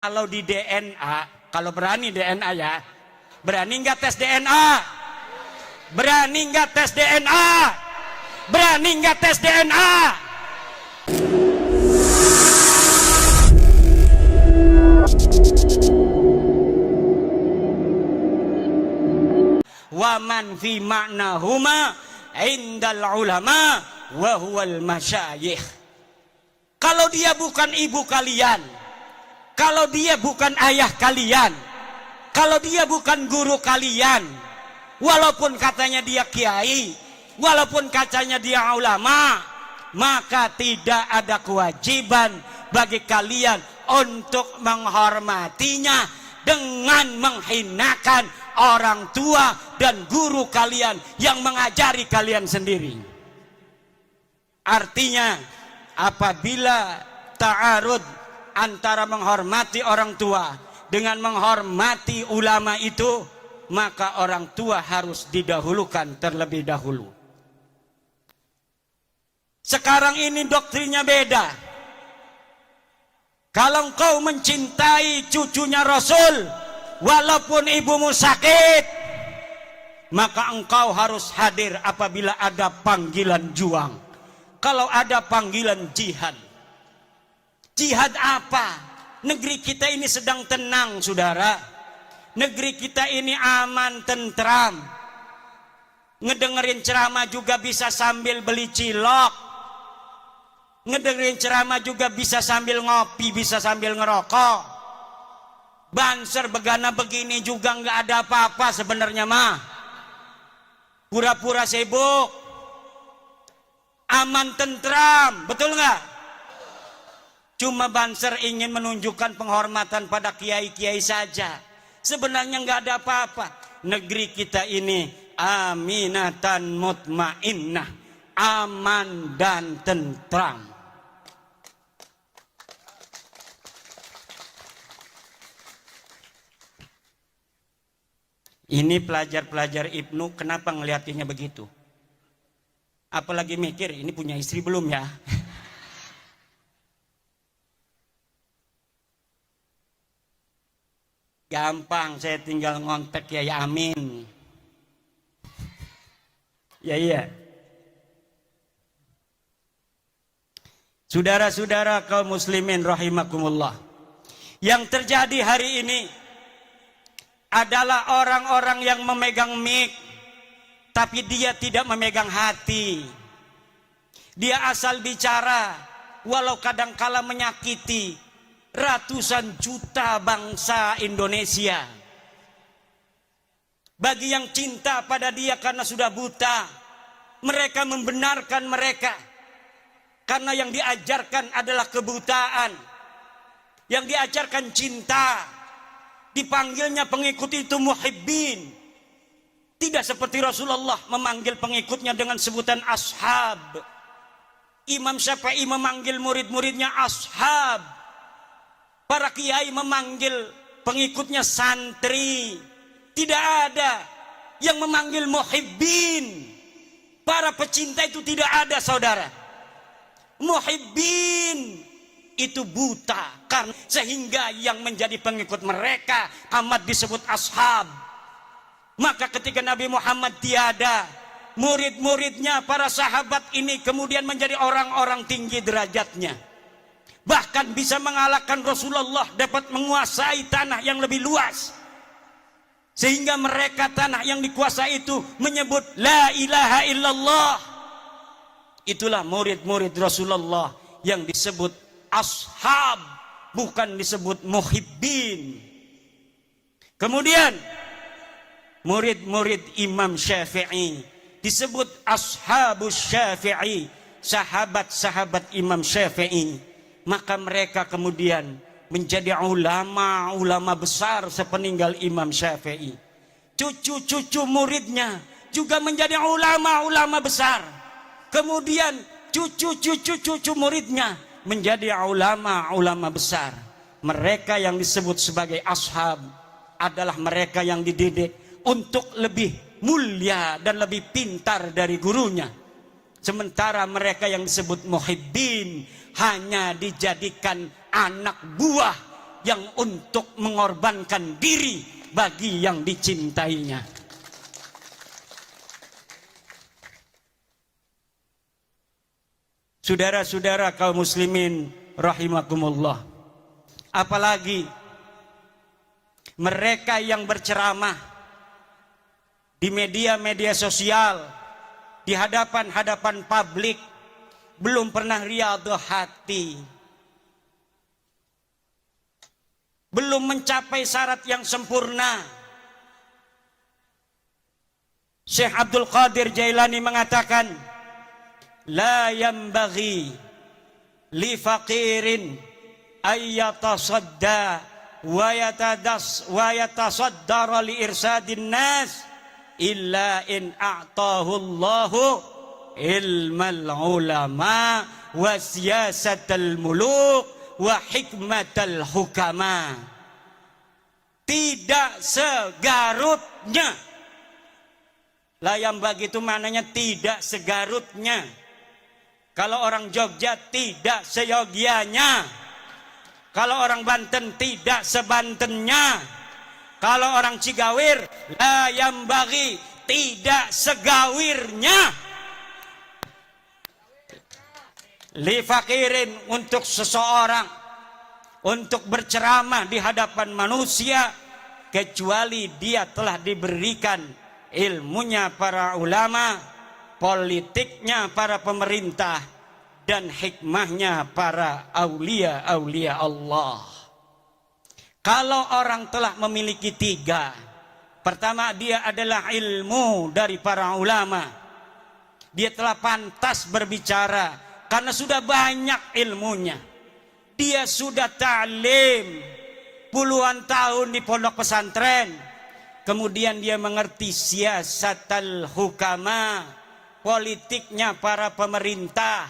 Kalau di DNA, kalau berani DNA ya, berani nggak tes DNA? Berani nggak tes DNA? Berani nggak tes DNA? Waman fi ma'nahuma indal ulama wa huwal masyayikh. Kalau dia bukan ibu kalian, kalau dia bukan ayah kalian, kalau dia bukan guru kalian, walaupun katanya dia kiai, walaupun katanya dia ulama, maka tidak ada kewajiban bagi kalian untuk menghormatinya dengan menghinakan orang tua dan guru kalian yang mengajari kalian sendiri. Artinya, apabila ta'arud antara menghormati orang tua dengan menghormati ulama itu, maka orang tua harus didahulukan terlebih dahulu. Sekarang ini doktrinnya beda. Kalau engkau mencintai cucunya Rasul, walaupun ibumu sakit, maka engkau harus hadir apabila ada panggilan juang. Kalau ada panggilan jihad. Jihad apa? Negeri kita ini sedang tenang, saudara. Negeri kita ini aman, tentram. Ngedengerin ceramah juga bisa sambil beli cilok. Ngedengerin ceramah juga bisa sambil ngopi, bisa sambil ngerokok. Banser begana begini juga nggak ada apa-apa sebenarnya mah. Pura-pura sibuk. Aman, tentram, betul nggak? Cuma Banser ingin menunjukkan penghormatan pada kiai-kiai saja. Sebenarnya nggak ada apa-apa. Negeri kita ini aminatan mutmainnah, aman dan tentram. Ini pelajar-pelajar Ibnu kenapa ngeliatinya begitu? Apalagi mikir ini punya istri belum ya? Gampang, saya tinggal ngontek ya Amin. Ya iya. Saudara-saudara kaum muslimin rahimakumullah. Yang terjadi hari ini adalah orang-orang yang memegang mic, tapi dia tidak memegang hati. Dia asal bicara, walau kadangkala menyakiti ratusan juta bangsa Indonesia. Bagi yang cinta pada dia karena sudah buta, mereka membenarkan mereka. Karena yang diajarkan adalah kebutaan. Yang diajarkan cinta. Dipanggilnya pengikut itu muhibbin. Tidak seperti Rasulullah memanggil pengikutnya dengan sebutan ashab. Imam Syafi'i memanggil murid-muridnya ashab. Para kiai memanggil pengikutnya santri. Tidak ada yang memanggil muhibbin. Para pecinta itu tidak ada, saudara. Muhibbin itu buta, karena sehingga yang menjadi pengikut mereka amat disebut ashab. Maka ketika Nabi Muhammad tiada, murid-muridnya para sahabat ini kemudian menjadi orang-orang tinggi derajatnya. Bahkan bisa mengalahkan Rasulullah, dapat menguasai tanah yang lebih luas. Sehingga mereka tanah yang dikuasai itu menyebut la ilaha illallah. Itulah murid-murid Rasulullah yang disebut ashab, bukan disebut muhibbin. Kemudian murid-murid Imam Syafi'i disebut ashabus Syafi'i, sahabat-sahabat Imam Syafi'i. Maka mereka kemudian menjadi ulama-ulama besar sepeninggal Imam Syafi'i. Cucu-cucu muridnya juga menjadi ulama-ulama besar. Kemudian cucu-cucu muridnya menjadi ulama-ulama besar. Mereka yang disebut sebagai ashab adalah mereka yang dididik untuk lebih mulia dan lebih pintar dari gurunya. Sementara mereka yang disebut muhibbin hanya dijadikan anak buah yang untuk mengorbankan diri bagi yang dicintainya. Saudara-saudara kaum muslimin rahimakumullah, apalagi mereka yang berceramah di media-media sosial, di hadapan-hadapan publik, belum pernah riyadhah hati, belum mencapai syarat yang sempurna. Syekh Abdul Qadir Jailani mengatakan, la yambaghi li faqirin ayyatasadda wa yatasaddara li irsadin nas illa in a'tahu Allahu ilmal ulama wa siyasatal muluk wa hikmatal hukama. Tidak segarutnya, layam bagi itu maknanya tidak segarutnya. Kalau orang Jogja tidak seyogianya. Kalau orang Banten tidak sebantennya. Kalau orang Cigawir layam bagi tidak segawirnya. Li fakirin, untuk seseorang untuk berceramah di hadapan manusia kecuali dia telah diberikan ilmunya para ulama, politiknya para pemerintah, dan hikmahnya para aulia-aulia Allah. Kalau orang telah memiliki tiga, pertama dia adalah ilmu dari para ulama, dia telah pantas berbicara karena sudah banyak ilmunya. Dia sudah ta'lim puluhan tahun di pondok pesantren. Kemudian dia mengerti siyasatal hukama, politiknya para pemerintah.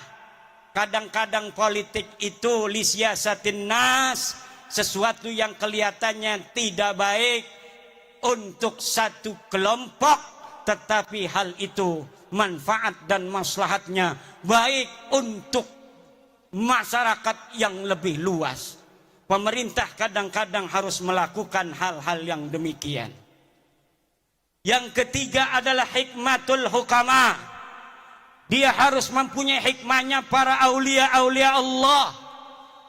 Kadang-kadang politik itu li siyasatin nas, sesuatu yang kelihatannya tidak baik untuk satu kelompok, tetapi hal itu manfaat dan maslahatnya baik untuk masyarakat yang lebih luas. Pemerintah kadang-kadang harus melakukan hal-hal yang demikian. Yang ketiga adalah hikmatul hukama. Dia harus mempunyai hikmahnya para aulia-aulia Allah,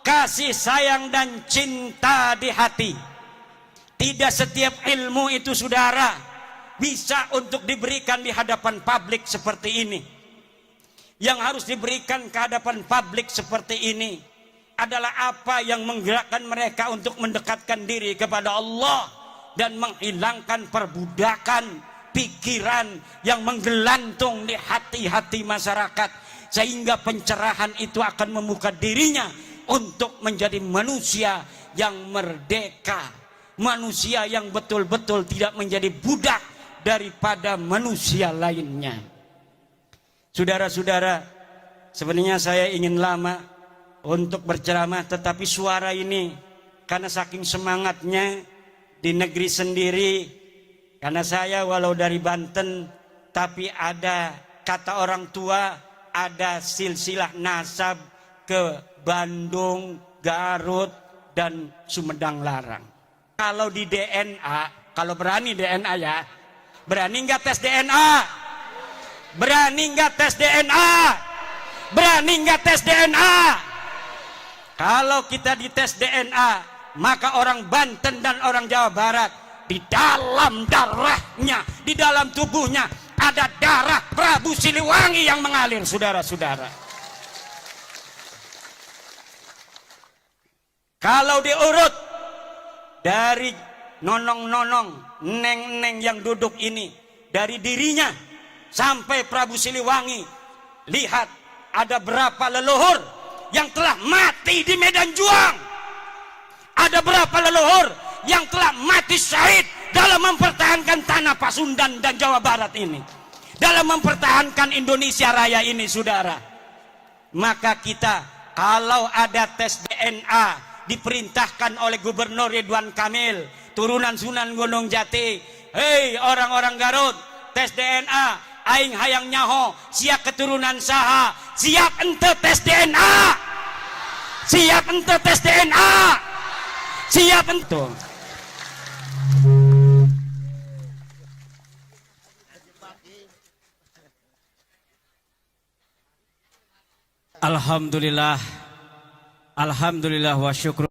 kasih sayang dan cinta di hati. Tidak setiap ilmu itu saudara bisa untuk diberikan di hadapan publik seperti ini. Yang harus diberikan ke hadapan publik seperti ini adalah apa yang menggerakkan mereka untuk mendekatkan diri kepada Allah dan menghilangkan perbudakan pikiran yang menggelantung di hati-hati masyarakat, sehingga pencerahan itu akan membuka dirinya untuk menjadi manusia yang merdeka, manusia yang betul-betul tidak menjadi budak daripada manusia lainnya. Saudara-saudara, sebenarnya saya ingin lama untuk berceramah, tetapi suara ini karena saking semangatnya di negeri sendiri, karena saya walau dari Banten, tapi ada kata orang tua, ada silsilah nasab ke Bandung, Garut, dan Sumedang Larang. Kalau di DNA, kalau berani DNA ya, berani nggak tes DNA? Berani nggak tes DNA? Berani nggak tes DNA? Kalau kita dites DNA, maka orang Banten dan orang Jawa Barat, di dalam darahnya, di dalam tubuhnya ada darah Prabu Siliwangi yang mengalir, saudara-saudara. Kalau diurut dari nonong-nonong, neng-neng yang duduk ini, dari dirinya sampai Prabu Siliwangi, lihat ada berapa leluhur yang telah mati di medan juang. Ada berapa leluhur yang telah mati syahid dalam mempertahankan tanah Pasundan dan Jawa Barat ini, dalam mempertahankan Indonesia Raya ini, saudara. Maka kita kalau ada tes DNA diperintahkan oleh Gubernur Ridwan Kamil, turunan Sunan Gunung Jati, hei orang-orang Garut, tes DNA, aing hayang nyaho siap keturunan saha, siap ente tes DNA, siap ente tes DNA, Siap itu. Alhamdulillah, alhamdulillah wa syukur.